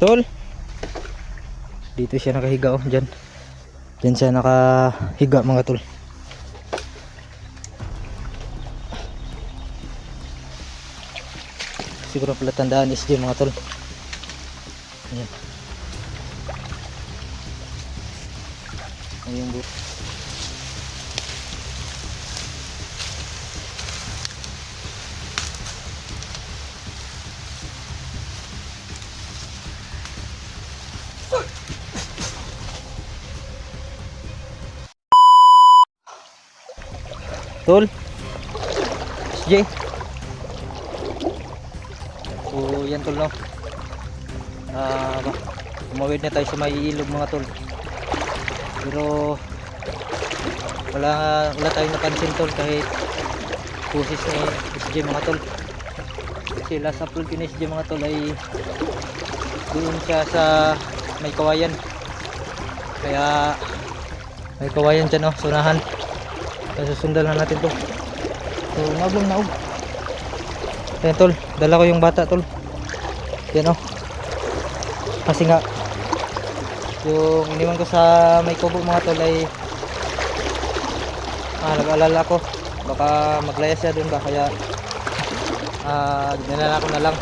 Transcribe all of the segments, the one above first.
Tol, dito siya nakahiga oh, dyan. Dyan siya nakahiga mga tol. Siguro pala tandaan is dyan mga tol. Ayan. Ayan bu. Tol, SJ. So yan tol no. Umawid na tayo sa may ilog mga tol. Pero wala tayong napansin tol kahit pusis ni SJ mga tol. Kasi last upload ko ni SJ mga tol ay doon siya sa may kawayan. Kaya may kawayan dyan oh, sunahan. Kaya susundan na natin to. So nablong naog. Ayan tol, dala ko yung bata tol. Yan oh. Kasi nga yung iniwan ko sa may kubo mga tol ay nag-alala ko baka maglaya siya dun ba, kaya dinala ko na lang.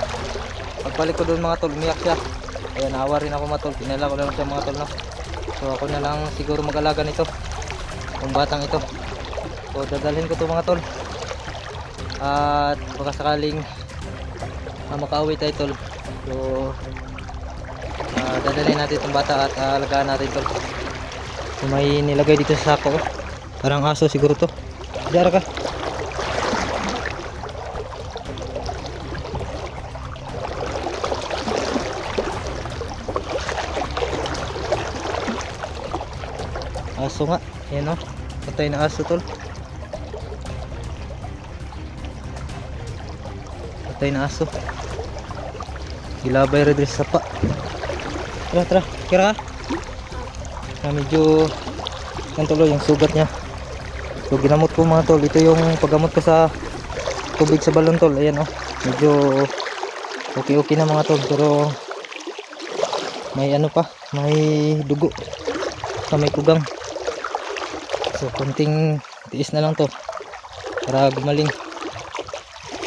Pagbalik ko dun mga tol, umiyak siya. Kaya naawa rin ako mga tol, dinala ko na lang siya mga tol no? So ako na lang siguro mag-alaga nito, yung batang ito. So dadalhin ko to mga tol. At baka sakaling makauwi tayo tol. So dadalhin natin itong bata at alagaan natin tol. So may nilagay dito sa sako, parang aso siguro to. Diara ka. Aso nga, yan o, patay na aso tol. Patay na aso. Gilabay rin sa sapa. Tara, kira ka. Medyo yan tuloy yung sugat niya. So ginamot ko mga tol. Ito yung paggamot ko sa tubig sa balon tol. Ayan oh, medyo okay na mga tol. Pero may ano pa, may dugo sa may kugang. So konting tiis na lang to para gumaling.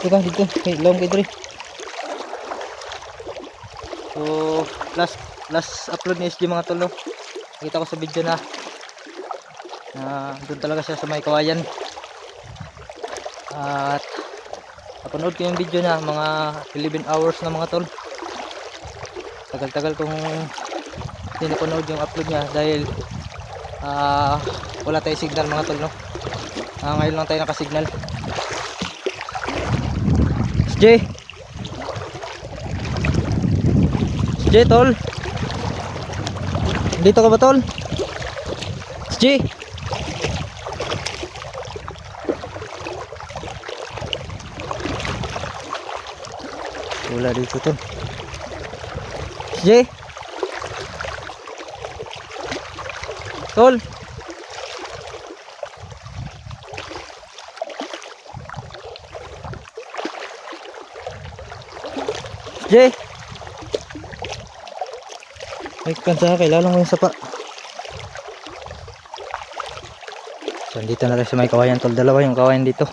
Ito ka dito, may long kidri. So last upload ni SG mga tol no? Nakita ko sa video na doon talaga siya sa may kawayan. At napanood ko yung video niya, mga 11 hours na mga tol. Tagal-tagal kong hindi napanood yung upload niya dahil wala tayong signal mga tol no? Ngayon lang tayo nakasignal. SJ tol, dito ka ba tol? SJ, wala dito tol. SJ tol, SJ ay kansa kailangan mo yung sapa. So dito na rin sa may kawayan tol. Dalawa yung kawayan dito.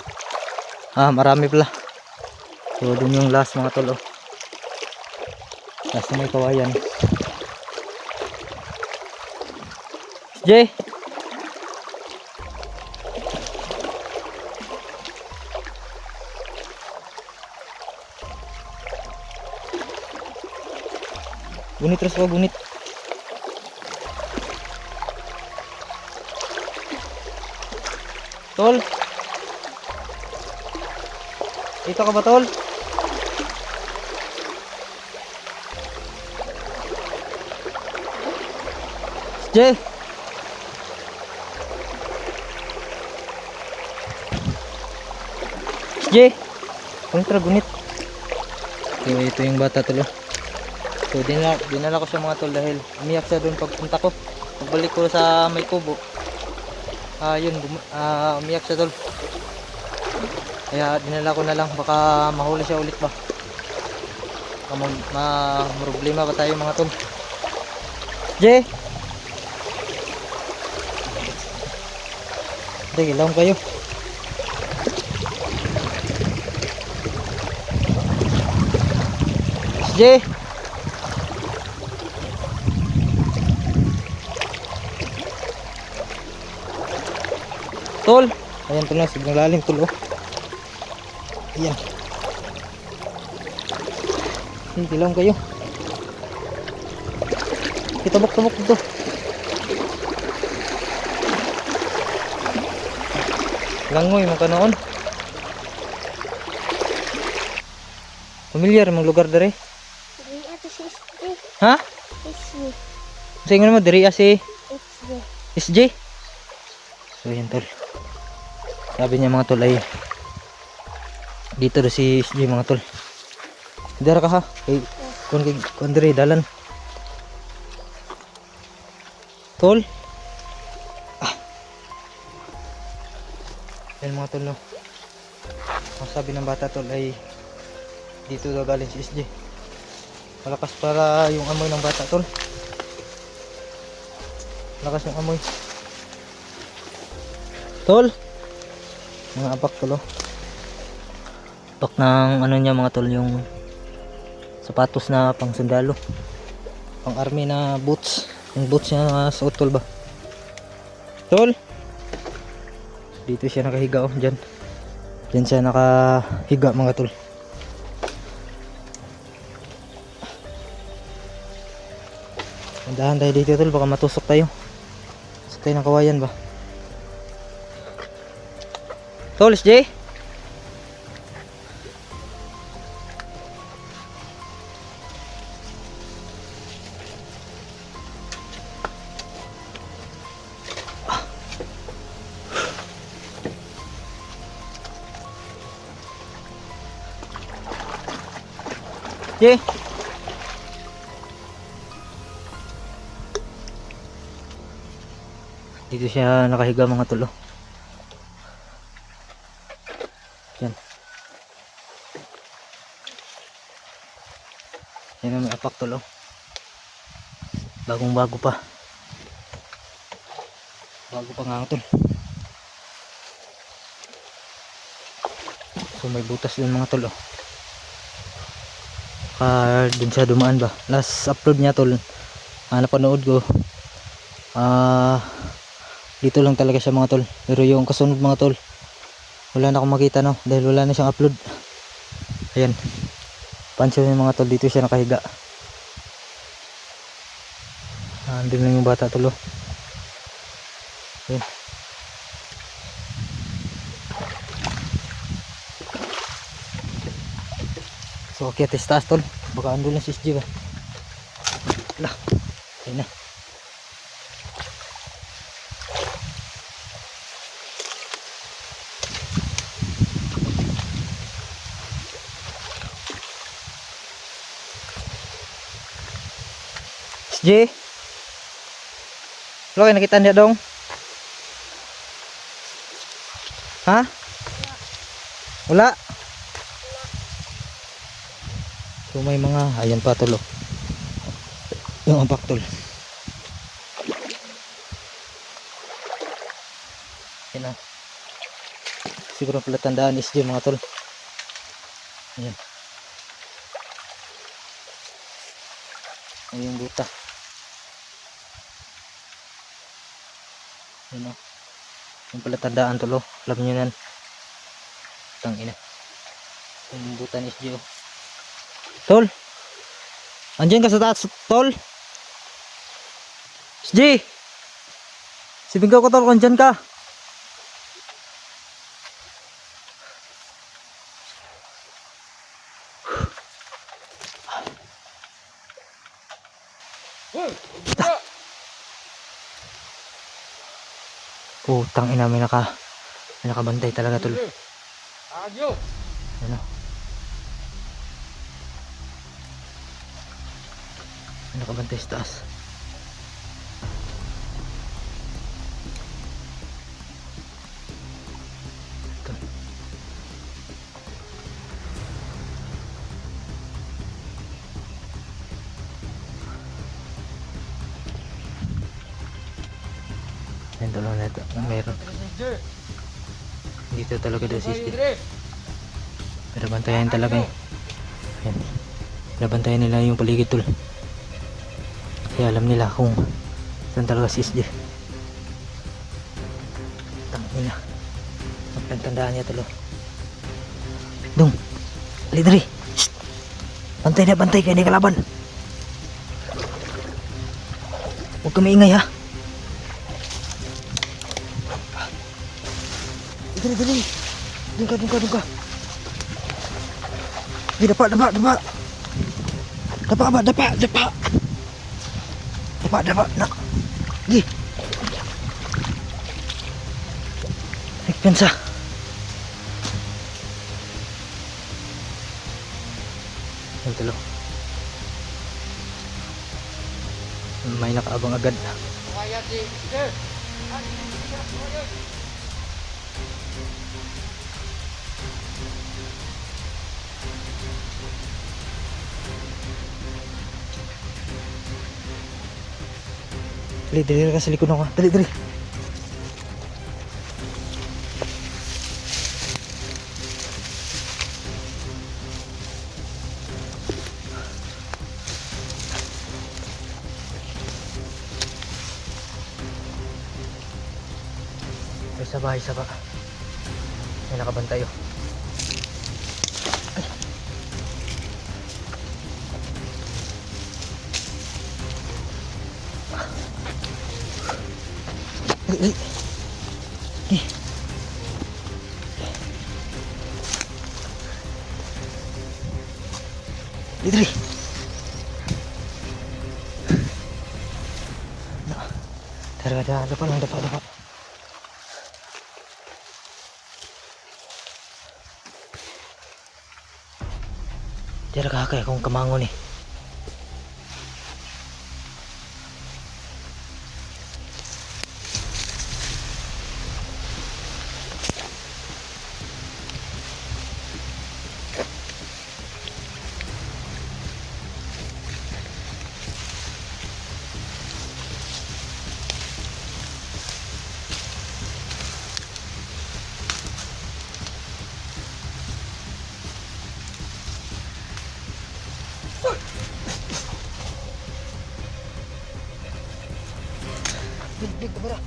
Marami pala. So dun yung last mga tol oh. Last na may kawayan. SJ, gunit terus ko gunit. Tol, dito ka ba tol? SJ, SJ, kontra gunit. So ito yung bata tol oh. So dinala ko siya mga tol dahil umiyak siya doon pagpunta ko. Pagbalik ko sa may kubo, yun umiyak siya tol. Kaya dinala ko na lang, baka mahuli siya ulit ba. problema ba tayo mga tol. Jay, sige lang kayo. Jay, tol, ayan tol na, sobrang lalim tol oh. Ayan. Sige lang kayo. Tabok-tabok dito. Langoy mo ka noon. Familiar mong lugar dere? Diri ato si SJ. Ha? SJ. Sa ingon mo diri si SJ. SJ. So yan tol. Sabi niya mga tol ay dito do si SJ mga tol. Dara ka ha. Kay kun diri dalan. Tol. Yan mga tol no. Ang sabi ng bata tol ay dito daw galing si SJ. Malakas para yung amoy ng bata tol. Malakas yung amoy. Tol. Mga apak tol oh. Apak ng ano niya mga tol, yung sapatos na pang sundalo. Pang army na boots. Yung boots niya na suot tol ba. Tol. Dito siya nakahiga oh, dyan. Dyan siya nakahiga mga tol. Andahan tayo dito tol, baka matusok tayo. Tusok tayo ng kawayan ba. Tol, SJ. SJ. Dito siya nakahiga mga tol oh. Yan. Yan ang may apak tol oh. Bagong bago pa. Bago pa nga tol. So may butas din mga tol oh. Dun siya dumaan ba. Last upload niya tol, napanood ko. Dito lang talaga siya mga tol. Pero yung kasunod mga tol, wala na akong makita no, dahil wala na siyang upload. Ayan. Pansin yung mga tol, dito siya nakahiga. Andun lang yung bata tol oh. Ayan. So okay, taas tol. Baka andun lang si SG ba. Lah. Ayan na. SG. Lo kayo nakita niya dong? Ha? Wala. So may mga, ayan pa tol oh. Yung apak tol. Ayan na. Siguro pala tandaan SG mga tol. Ayan. Ayan yung buta. Ayan o. Yung pala tandaan tol oh. Alam nyo yan. Tangina. Ayan yung buta ni SG oh. Tol. Andiyan ka sa taas tol. SG. Sibinggaw ko tol kung andyan ka. Putang ina, may nakabantay talaga tol. Ano? May nakabantay sa taas. Ito. Yan tol, ito. Meron. Dito talaga daw si SJ. Pero bantayan talaga eh. Yan. Nabantayan nila yung paligid tol. Kasi alam nila kung saan talaga si SJ. Tangina. Magtandaan niya tol. Dong. Lidri. Bantay na, bantay kayo ni kalaban. Huwag ka maingay ha. Dali, dali. Doon ka, doon ka, doon ka. Dapa, dapa, dapa. Dapa, dapa, dapa, dapa. Dapa, dapa, nak. Gi. Nagpensa. Yan tulo. May nakaabang agad. Kaya si Sir. Dali, dali ka sa likod ako. Dali, dali. Sa bahay, sa ba. May nakabantay oh. Ay. Eh. Dali. Tara, dapat lang, dapat. Tira kakay akong kamangon eh. Dig ka bara.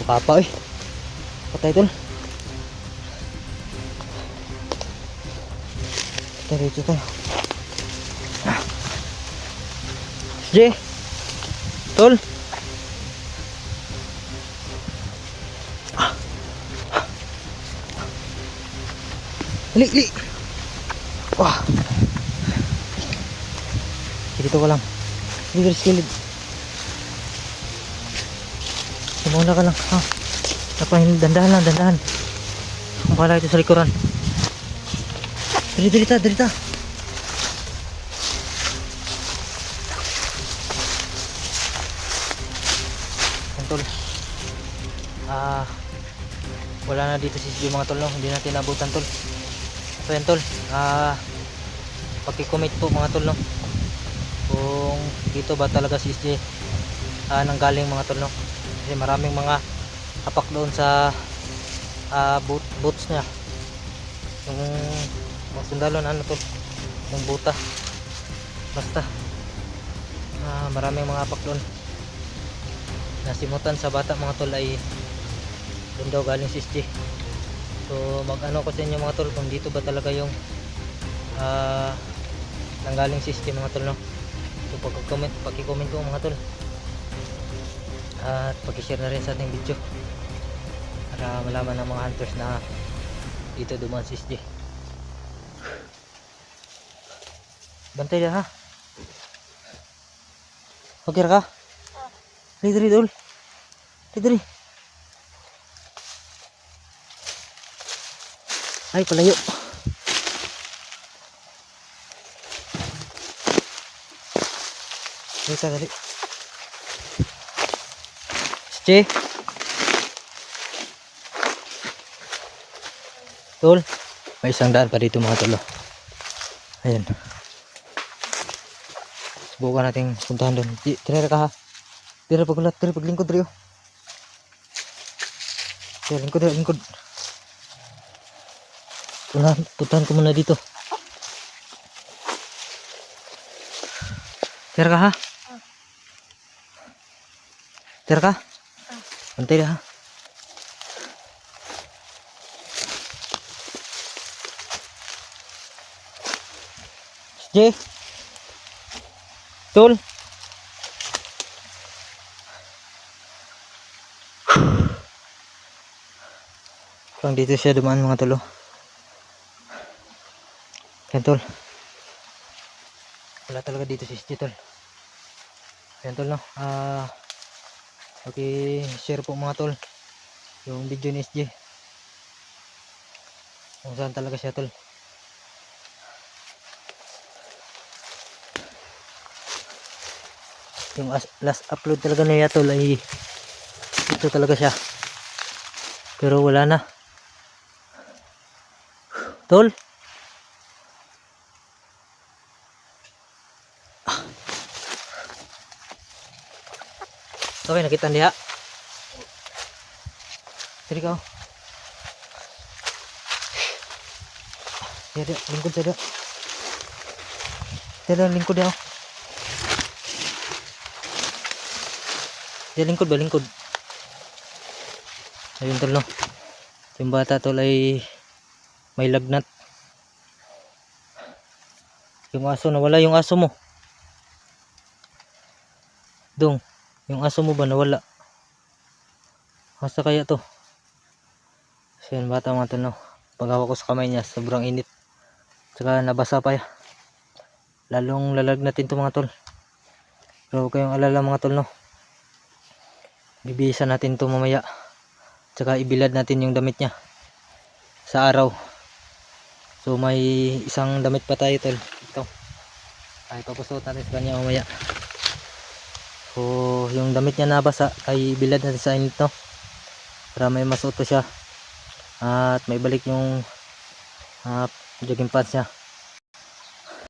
Kapapa eh. Patay tol. Diretso tayo. J. Tol. Li. Wah. Dito ko lang. Dito sa kilid. Sumuna ka lang. Ha. Napahin, dandahan. Kung pala ito sa likuran. Dirita. Tol. Wala na dito si mga tol no. Hindi natin nabutan tol. So yan tol, paki-comment po mga tol no, kung dito ba talaga si SJ nanggaling mga tol no, kasi maraming mga hapak doon sa boots niya, yung mga sundalo na ano tol, yung buta, basta maraming mga hapak doon, nasimutan sa bata mga tol ay doon daw galing si SJ. So mag-ano ko sa inyo mga tol kung dito ba talaga yung nanggaling system mga tol no. So paki-comment ko mga tol. At paki-share na rin sa ating video para malaman ng mga hunters na dito dumaan si SJ. Bantay na ha. Okay ka? Dali dol. Dali. Ay, palayo. Dali. SJ. Tol. May isang daan pa dito mga tol. Oh. Ayan. Subukan natin puntahan doon. Tira ka ha. Tira pagulat, tira paglingkod rin. Tira lingkod. Puntahan ko muna dito. Tira ka ha. Tira ka. Pantay na ha. Jay. Tol. Parang dito siya dumaan mga tol. Oh. Yan tol. Wala talaga dito si SJ tol. Yan tol no. Okay, share po mga tol yung video ni SJ. Kung saan talaga siya tol. Yung last upload talaga niya tol ay ito talaga siya. Pero wala na. Tol. Okay, nakita niya. Tiri ka. Dia lingkod saja. Dia lingkod dia. Dia lingkod ba lingkod. Ayun tol no. Yung bata tol ay may lagnat. Yung aso nawala yung aso mo. Dong, yung aso mo ba nawala? Basta kaya to. So yan bata mga tol no. Paghawak ko sa kamay niya sobrang init. Saka nabasa pa ya. Lalong lalagnatin to mga tol. Pero huwag kayong alala mga tol no. Bibihisan natin to mamaya. Saka ibilad natin yung damit niya sa araw. So may isang damit pa tayo tol. Ito. Ay papusuot natin sa kanya mamaya. So yung damit niya nabasa ay ibilad natin sa init no. Para may masuot siya. At may balik yung jogging pants niya.